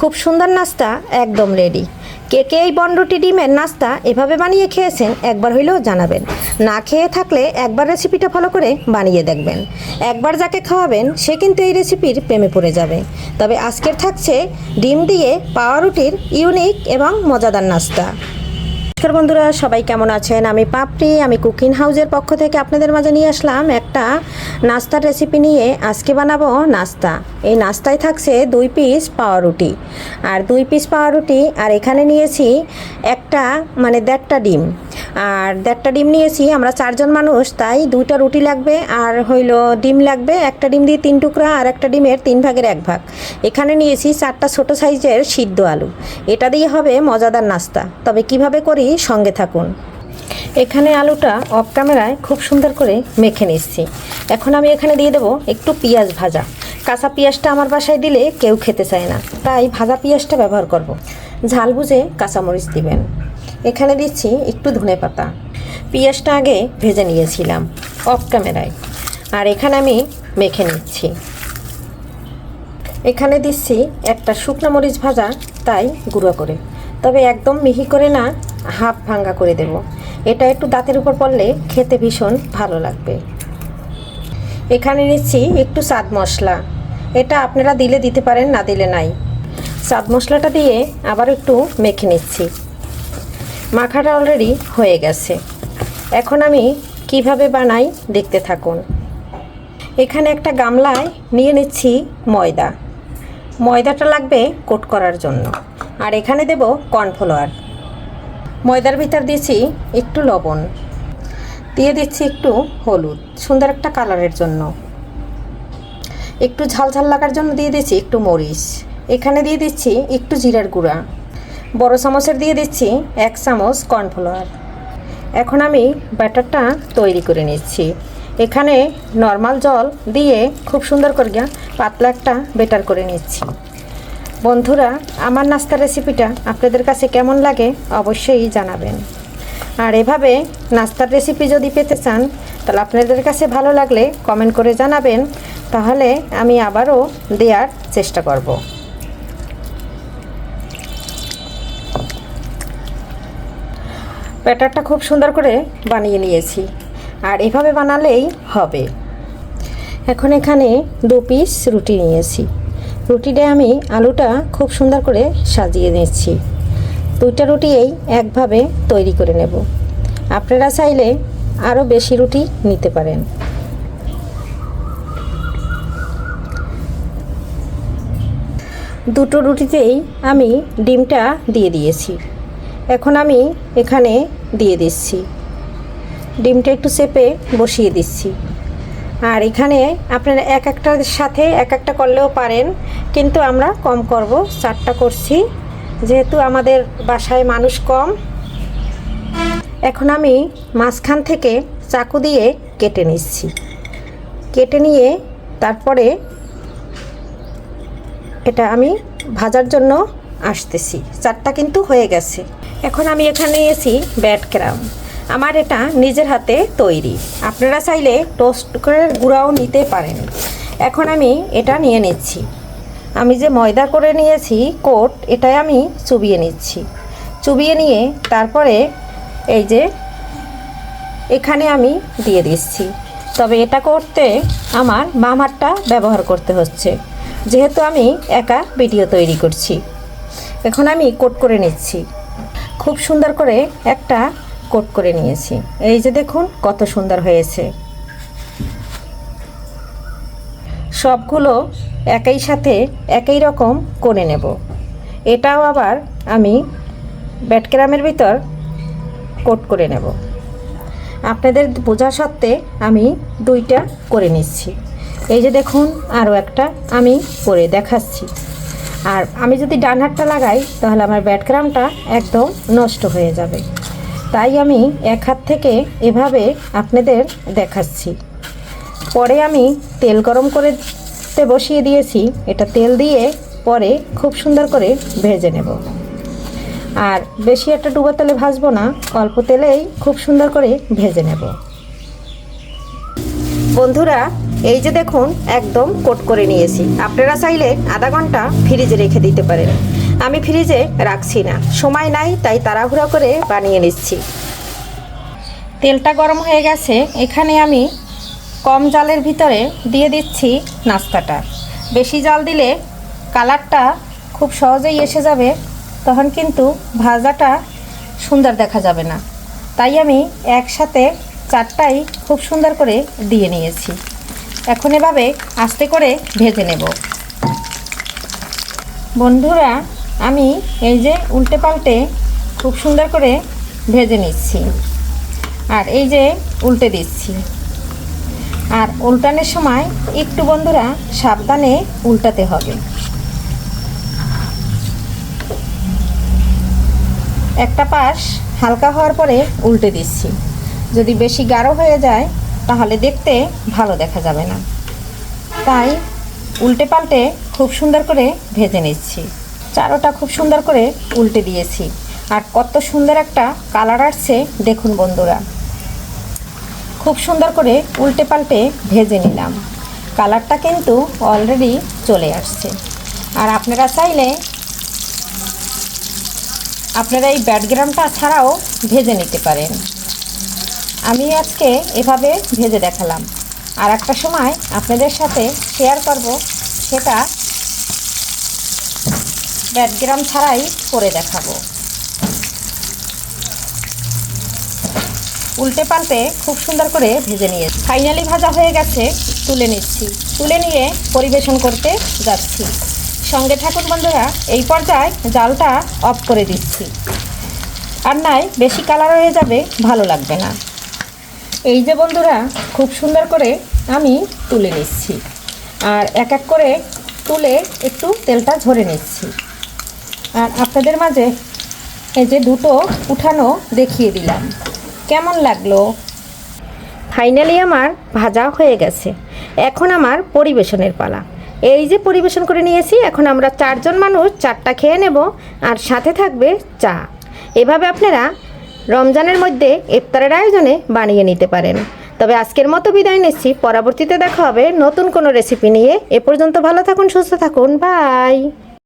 খুব সুন্দর নাস্তা একদম রেডি। কে কে এই বনরুটি ডিমের নাস্তা এভাবে বানিয়ে খেয়েছেন একবার হইলেও জানাবেন। না খেয়ে থাকলে একবার রেসিপিটা ফলো করে বানিয়ে দেখবেন। একবার যাকে খাওয়াবেন সে কিন্তু এই রেসিপির প্রেমে পড়ে যাবে। তবে আজকের থাকছে ডিম দিয়ে পাউরুটির ইউনিক এবং মজাদার নাস্তা। নমস্কার বন্ধুরা, সবাই কেমন আছেন? আমি পাপড়ি, আমি কুকিং হাউসের পক্ষ থেকে আপনাদের মাঝে নিয়ে আসলাম একটা নাস্তার রেসিপি নিয়ে। আজকে বানাবো নাস্তা। এই নাস্তায় থাকছে 2 পিস পাউরুটি আর 2 পিস পাউরুটি, আর এখানে নিয়েছি একটা দেড়টা ডিম। আর দেড়টা ডিম নিয়েছি, আমরা 4 জন মানুষ, তাই 2টা রুটি লাগবে আর ডিম লাগবে। একটা ডিম দিয়ে 3 টুকরা আর একটা ডিমের 3 ভাগের 1 ভাগ। এখানে নিয়েছি 4টা ছোটো সাইজের সিদ্ধ আলু। এটা দিয়ে হবে মজাদার নাস্তা। তবে কিভাবে করি সঙ্গে থাকুন। এখানে আলুটা অফ ক্যামেরায় খুব সুন্দর করে মেখে নিচ্ছি। এখন আমি এখানে দিয়ে দেবো একটু পেঁয়াজ ভাজা। কাঁচা পেঁয়াজটা আমার বাসায় দিলে কেউ খেতে চায় না, তাই ভাজা পেঁয়াজটা ব্যবহার করব। ঝাল বুঝে কাঁচামরিচ দিবেন। এখানে দিচ্ছি একটু ধনেপাতা। পেঁয়াজটা আগে ভেজে নিয়েছিলাম অফ ক্যামেরায়, আর এখানে আমি মেখে নিচ্ছি। এখানে দিচ্ছি একটা শুকনো মরিচ ভাজা, তাই গুঁড়ো করে, তবে একদম মিহি করে না, হাফ ভাঙ্গা করে দেব। এটা একটু দাঁতের উপর পড়লে খেতে ভীষণ ভালো লাগবে। এখানে নিচ্ছি একটু চাট মশলা। এটা আপনারা দিলে দিতে পারেন, না দিলে নাই। চাট মশলাটা দিয়ে আবার একটু মেখে নিচ্ছি। মাখাটা অলরেডি হয়ে গেছে। এখন আমি কিভাবে বানাই দেখতে থাকুন। এখানে একটা গামলায় নিয়ে নিচ্ছি ময়দা। ময়দাটা লাগবে কোট করার জন্য। আর এখানে দেব কর্নফ্লাওয়ার। ময়দার ভিতর দিয়েছি একটু লবণ, দিয়ে দিচ্ছি একটু হলুদ সুন্দর একটা কালারের জন্য। একটু ঝাল ঝাল লাগার জন্য দিয়ে দিচ্ছি একটু মরিচ। এখানে দিয়ে দিচ্ছি একটু জিরার গুঁড়া। বড় চামচের দিয়ে দিচ্ছি 1 চামচ কর্নফ্লাওয়ার। এখন আমি ব্যাটারটা তৈরি করে নিচ্ছি। এখানে নর্মাল জল দিয়ে খুব সুন্দর করে পাতলা একটা ব্যাটার করে নিচ্ছি। বন্ধুরা, আমার নাস্তার রেসিপিটা আপনাদের কাছে কেমন লাগে অবশ্যই জানাবেন। আর এভাবে নাস্তার রেসিপি যদি পেতে চান, তাহলে আপনাদের কাছে ভালো লাগলে কমেন্ট করে জানাবেন, তাহলে আমি আবারও দেওয়ার চেষ্টা করব। ব্যাটারটা খুব সুন্দর করে বানিয়ে নিয়েছি, আর এভাবে বানালেই হবে। এখন এখানে 2 পিস রুটি নিয়েছি। রুটিটা আমি আলুটা খুব সুন্দর করে সাজিয়ে নিচ্ছি। 2টা রুটি একভাবে তৈরি করে নেব। আপনারা চাইলে আরও বেশি রুটি নিতে পারেন। দুটো রুটিতেই আমি ডিমটা দিয়ে দিয়েছি। এখন আমি এখানে দিয়ে দিচ্ছি। ডিমটা একটু চেপে বসিয়ে দিচ্ছি। আর এখানে আপনারা এক একটার সাথে এক একটা করলেও পারেন, কিন্তু আমরা কম করব, 4টা করছি যেহেতু আমাদের বাসায় মানুষ কম। এখন আমি মাঝখান থেকে চাকু দিয়ে কেটে নিচ্ছি। কেটে নিয়ে তারপরে এটা আমি ভাজার জন্য আসতেছি। 4টা কিন্তু হয়ে গেছে। এখন আমি এখানে নিয়েছি ব্রেড ক্রাম্ব। আমার এটা নিজের হাতে তৈরি, আপনারা চাইলে টোস্ট করে গুঁড়াও নিতে পারেন। এখন আমি এটা নিয়ে নিচ্ছি। আমি যে ময়দা করে নিয়েছি কোট, এটাই আমি চুবিয়ে নিচ্ছি। চুবিয়ে নিয়ে তারপরে এই যে এখানে আমি দিয়ে দিচ্ছি। তবে এটা করতে আমার বাম হাতটা ব্যবহার করতে হচ্ছে, যেহেতু আমি একা ভিডিও তৈরি করছি। এখন আমি কোট করে নিচ্ছি। খুব সুন্দর করে একটা কোট করে নিয়েছি। এই যে দেখুন কত সুন্দর হয়েছে। সবগুলো একই সাথে একই রকম করে নেব। এটাও আবার আমি ব্রেড ক্রাম্বের ভিতর কোট করে নেব। আপনাদের বোঝা সত্ত্বে আমি 2টা করে নিচ্ছি। এই যে দেখুন আরও একটা আমি করে দেখাচ্ছি। আর আমি যদি ডান হাতটা লাগাই তাহলে আমার ব্রেড ক্রাম্বটা একদম নষ্ট হয়ে যাবে, তাই আমি এক হাত থেকে এভাবে আপনাদের দেখাচ্ছি। পরে আমি তেল গরম করে বসিয়ে দিয়েছি। এটা তেল দিয়ে পরে খুব সুন্দর করে ভেজে নেব। আর বেশি একটা ডুবো তেলে ভাজবো না, অল্প তেলেই খুব সুন্দর করে ভেজে নেব। বন্ধুরা, এই যে দেখুন একদম কোট করে নিয়েছি। আপনারা চাইলে আধা ঘন্টা ফ্রিজে রেখে দিতে পারেন। আমি ফ্রিজে রাখছি না, সময় নাই, তাই তাড়াহুড়া করে বানিয়ে নিচ্ছি। তেলটা গরম হয়ে গেছে, এখানে আমি কম জালের ভিতরে দিয়ে দিচ্ছি নাস্তাটা। বেশি জাল দিলে কালারটা খুব সহজেই এসে যাবে, তখন কিন্তু ভাজাটা সুন্দর দেখা যাবে না। তাই আমি একসাথে চারটাই খুব সুন্দর করে দিয়ে নিয়েছি। এখন এভাবে আস্তে করে ভেজে নেব। বন্ধুরা, আমি এই যে উল্টে পাল্টে খুব সুন্দর করে ভেজে নিচ্ছি, আর এই যে উল্টে দিচ্ছি। আর উল্টানোর সময় একটু বন্ধুরা সাবধানে উল্টাতে হবে। একটা পাশ হালকা হওয়ার পরে উল্টে দিচ্ছি। যদি বেশি গাঢ় হয়ে যায় তাহলে দেখতে ভালো দেখা যাবে না, তাই উল্টে পাল্টে খুব সুন্দর করে ভেজে নিচ্ছি। চারোটা খুব সুন্দর করে উল্টে দিয়েছি, আর কত সুন্দর একটা কালার আসছে দেখুন বন্ধুরা। খুব সুন্দর করে উল্টে পাল্টে ভেজে নিলাম, কালারটা কিন্তু অলরেডি চলে আসছে। আর আপনারা চাইলে আপনারা এই ব্যাডগ্রামটা ছাড়াও ভেজে নিতে পারেন। আমি আজকে এভাবে ভেজে দেখালাম, আর একটা সময় আপনাদের সাথে শেয়ার করব, সেটা ব্যাডগ্রাম ছাড়াই করে দেখাবো। উল্টে পাল্টে খুব সুন্দর করে ভেজে নিয়ে ফাইনালি ভাজা হয়ে গেছে, তুলে নিচ্ছি। তুলে নিয়ে পরিবেশন করতে যাচ্ছি। সঙ্গে থাকুন বন্ধুরা। এই পর্যায়ে জালটা অফ করে দিচ্ছি, আর নাই বেশি কালার হয়ে যাবে, ভালো লাগবে না। এই যে বন্ধুরা খুব সুন্দর করে আমি তুলে নিচ্ছি, আর এক এক করে তুলে একটু তেলটা ঝরে নিচ্ছি। আর আপনাদের মাঝে এই যে দুটো উঠানো দেখিয়ে দিলাম। কেমন লাগলো? ফাইনালি আমার ভাজা হয়ে গেছে। এখন আমার পরিবেশনের পালা। এই যে পরিবেশন করে নিয়েছি। এখন আমরা 4 জন মানুষ 4টা খেয়ে নেব, আর সাথে থাকবে চা। এভাবে আপনারা রমজানের মধ্যে ইফতারের আয়োজনে বানিয়ে নিতে পারেন। তবে আজকের মতো বিদায় নিচ্ছি, পরবর্তীতে দেখা হবে নতুন কোনো রেসিপি নিয়ে। এ পর্যন্ত ভালো থাকুন, সুস্থ থাকুন, বাই।